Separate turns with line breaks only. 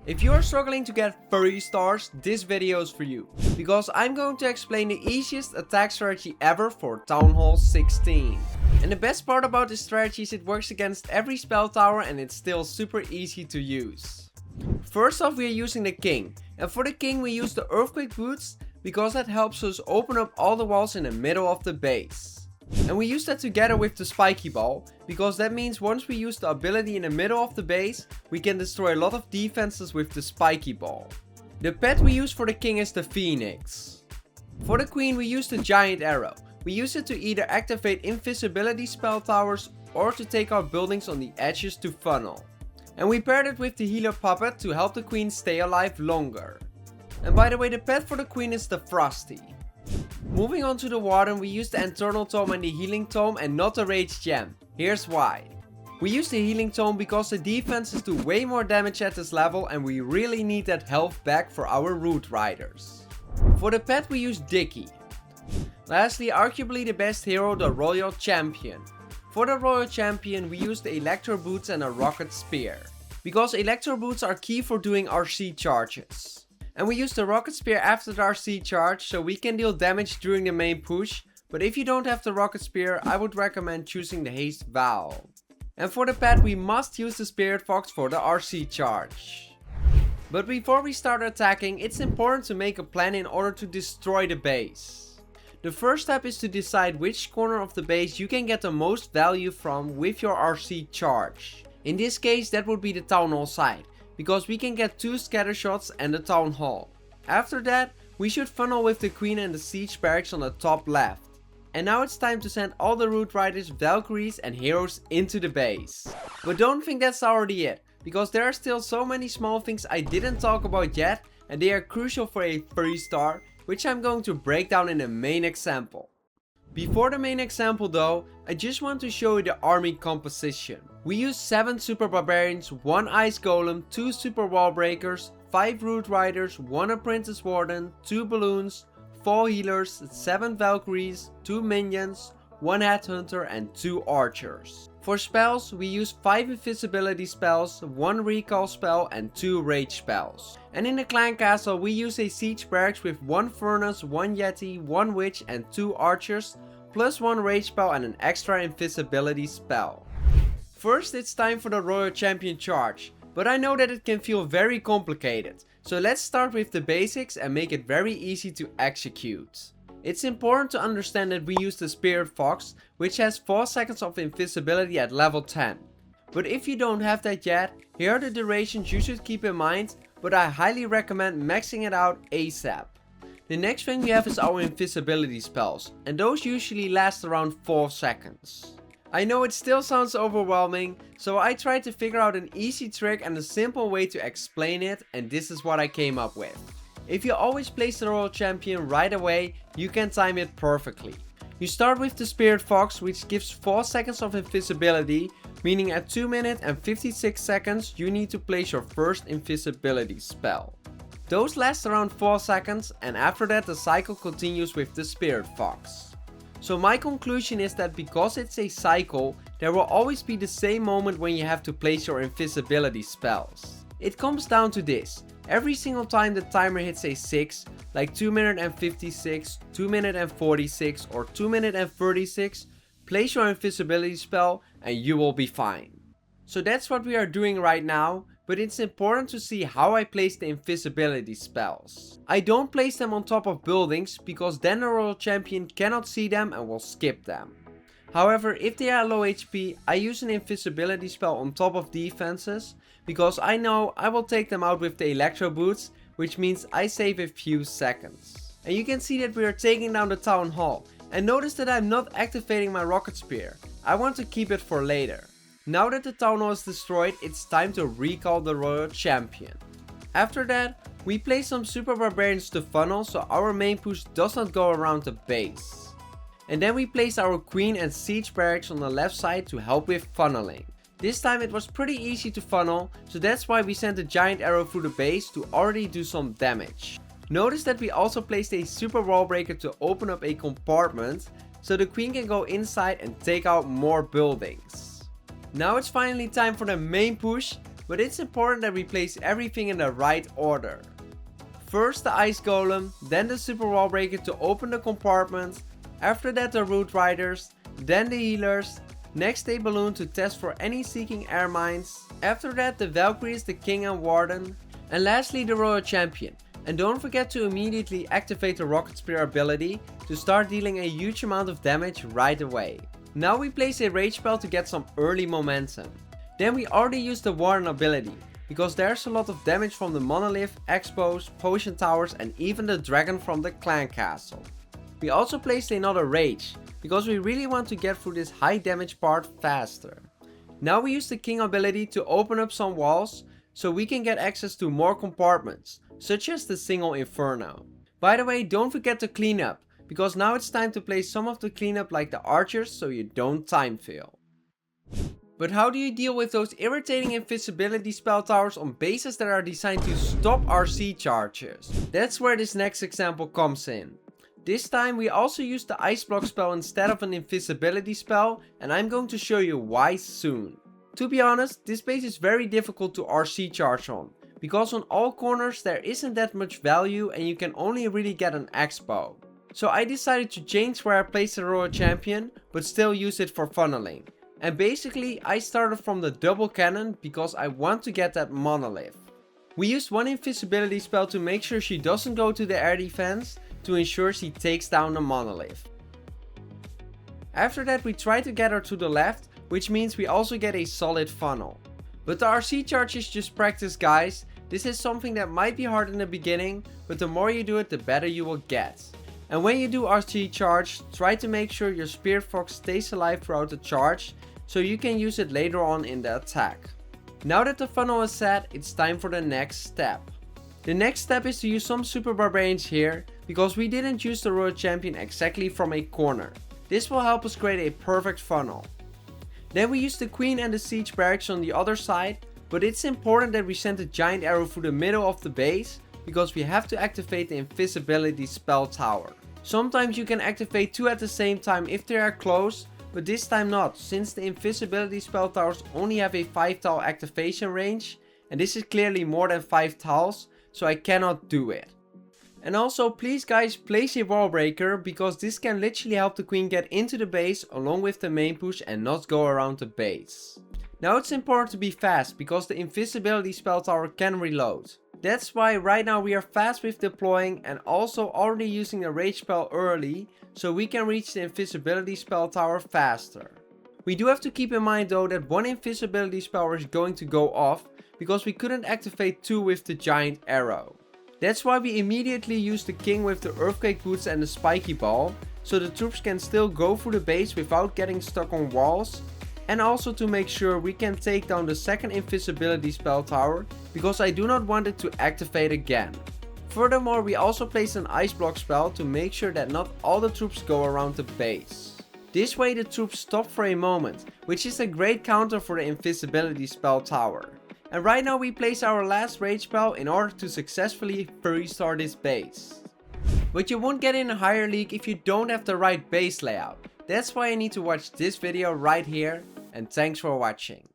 If you are struggling to get 3 stars, this video is for you, because I'm going to explain the easiest attack strategy ever for Town Hall 16. And the best part about this strategy is it works against every spell tower and it's still super easy to use. First off, we are using the king, and for the king we use the earthquake boots because that helps us open up all the walls in the middle of the base. And we use that together with the spiky ball, because that means once we use the ability in the middle of the base, we can destroy a lot of defenses with the spiky ball. The pet we use for the king is the phoenix. For the queen we use the giant arrow. We use it to either activate invisibility spell towers or to take out buildings on the edges to funnel. And we paired it with the healer puppet to help the queen stay alive longer. And by the way, the pet for the queen is the frosty. Moving on to the warden, we use the internal tome and the healing tome and not the rage gem. Here's why. We use the healing tome because the defenses do way more damage at this level and we really need that health back for our root riders. For the pet we use Dicky. Lastly, arguably the best hero, the royal champion. For the royal champion we use the electro boots and a rocket spear, because electro boots are key for doing RC charges. And we use the rocket spear after the RC charge so we can deal damage during the main push, but if you don't have the rocket spear, I would recommend choosing the haste valve. And for the pet we must use the spirit fox for the RC charge. But before we start attacking, it's important to make a plan in order to destroy the base. The first step is to decide which corner of the base you can get the most value from with your RC charge. In this case that would be the town hall side, because we can get 2 scatter shots and the town hall. After that, we should funnel with the queen and the siege barracks on the top left. And now it's time to send all the root riders, valkyries and heroes into the base. But don't think that's already it, because there are still so many small things I didn't talk about yet and they are crucial for a 3-star, which I'm going to break down in the main example. Before the main example though, I just want to show you the army composition. We use 7 super barbarians, 1 ice golem, 2 super wall breakers, 5 root riders, 1 apprentice warden, 2 balloons, 4 healers, 7 valkyries, 2 minions, 1 headhunter and 2 archers. For spells we use 5 invisibility spells, 1 recall spell and 2 rage spells. And in the clan castle we use a siege barracks with 1 furnace, 1 yeti, 1 witch and 2 archers, plus 1 rage spell and an extra invisibility spell. First it's time for the royal champion charge, but I know that it can feel very complicated, so let's start with the basics and make it very easy to execute. It's important to understand that we use the spirit fox, which has 4 seconds of invisibility at level 10. But if you don't have that yet, here are the durations you should keep in mind, but I highly recommend maxing it out ASAP. The next thing we have is our invisibility spells, and those usually last around 4 seconds. I know it still sounds overwhelming, so I tried to figure out an easy trick and a simple way to explain it, and this is what I came up with. If you always place the royal champion right away, you can time it perfectly. You start with the spirit fox, which gives 4 seconds of invisibility, meaning at 2 minutes and 56 seconds you need to place your first invisibility spell. Those last around 4 seconds, and after that the cycle continues with the spirit fox. So my conclusion is that because it's a cycle, there will always be the same moment when you have to place your invisibility spells. It comes down to this: every single time the timer hits a 6, like 2 minutes and 56, 2 minutes and 46 or 2 minutes and 36, place your invisibility spell and you will be fine. So that's what we are doing right now, but it's important to see how I place the invisibility spells. I don't place them on top of buildings because then the royal champion cannot see them and will skip them. However, if they are low HP, I use an invisibility spell on top of defenses, because I know I will take them out with the electro boots, which means I save a few seconds. And you can see that we are taking down the town hall, and notice that I'm not activating my rocket spear. I want to keep it for later. Now that the town hall is destroyed, it's time to recall the royal champion. After that, we place some super barbarians to funnel so our main push does not go around the base. And then we place our queen and siege barracks on the left side to help with funneling. This time it was pretty easy to funnel, so that's why we sent a giant arrow through the base to already do some damage. Notice that we also placed a super wall breaker to open up a compartment, so the queen can go inside and take out more buildings. Now it's finally time for the main push, but it's important that we place everything in the right order. First the Ice Golem, then the Super Wall Breaker to open the compartment, after that the Root Riders, then the Healers, next a Balloon to test for any seeking air mines, after that the Valkyries, the King and Warden, and lastly the Royal Champion. And don't forget to immediately activate the Rocket Spear ability to start dealing a huge amount of damage right away. Now we place a Rage spell to get some early momentum. Then we already used the Warden ability, because there's a lot of damage from the Monolith, Expos, Potion Towers and even the Dragon from the Clan Castle. We also placed another Rage, because we really want to get through this high damage part faster. Now we use the King ability to open up some walls, so we can get access to more compartments, such as the single Inferno. By the way, don't forget to clean up, because now it's time to place some of the cleanup like the archers so you don't time fail. But how do you deal with those irritating invisibility spell towers on bases that are designed to stop RC charges? That's where this next example comes in. This time we also use the Ice Block spell instead of an invisibility spell, and I'm going to show you why soon. To be honest, this base is very difficult to RC charge on, because on all corners there isn't that much value and you can only really get an Expo. So I decided to change where I place the Royal Champion, but still use it for funneling. And basically I started from the double cannon because I want to get that Monolith. We used one invisibility spell to make sure she doesn't go to the air defense, to ensure she takes down the Monolith. After that we try to get her to the left, which means we also get a solid funnel. But the RC charge is just practice, guys. This is something that might be hard in the beginning, but the more you do it the better you will get. And when you do RC charge, try to make sure your Spirit Fox stays alive throughout the charge, so you can use it later on in the attack. Now that the funnel is set, it's time for the next step. The next step is to use some Super Barbarians here, because we didn't use the Royal Champion exactly from a corner. This will help us create a perfect funnel. Then we use the Queen and the Siege Barracks on the other side, but it's important that we send a giant arrow through the middle of the base, because we have to activate the invisibility spell tower. Sometimes you can activate two at the same time if they are close, but this time not, since the invisibility spell towers only have a 5 tile activation range, and this is clearly more than 5 tiles, so I cannot do it. And also please guys, place a wall breaker, because this can literally help the Queen get into the base along with the main push and not go around the base. Now it's important to be fast, because the invisibility spell tower can reload. That's why right now we are fast with deploying and also already using the rage spell early, so we can reach the invisibility spell tower faster. We do have to keep in mind though that one invisibility spell is going to go off, because we couldn't activate two with the giant arrow. That's why we immediately use the King with the Earthquake Boots and the Spiky Ball, so the troops can still go through the base without getting stuck on walls, and also to make sure we can take down the second invisibility spell tower, because I do not want it to activate again. Furthermore, we also place an Ice Block spell to make sure that not all the troops go around the base. This way the troops stop for a moment, which is a great counter for the invisibility spell tower. And right now we place our last rage spell in order to successfully 3-star this base. But you won't get in a higher league if you don't have the right base layout. That's why you need to watch this video right here, and thanks for watching.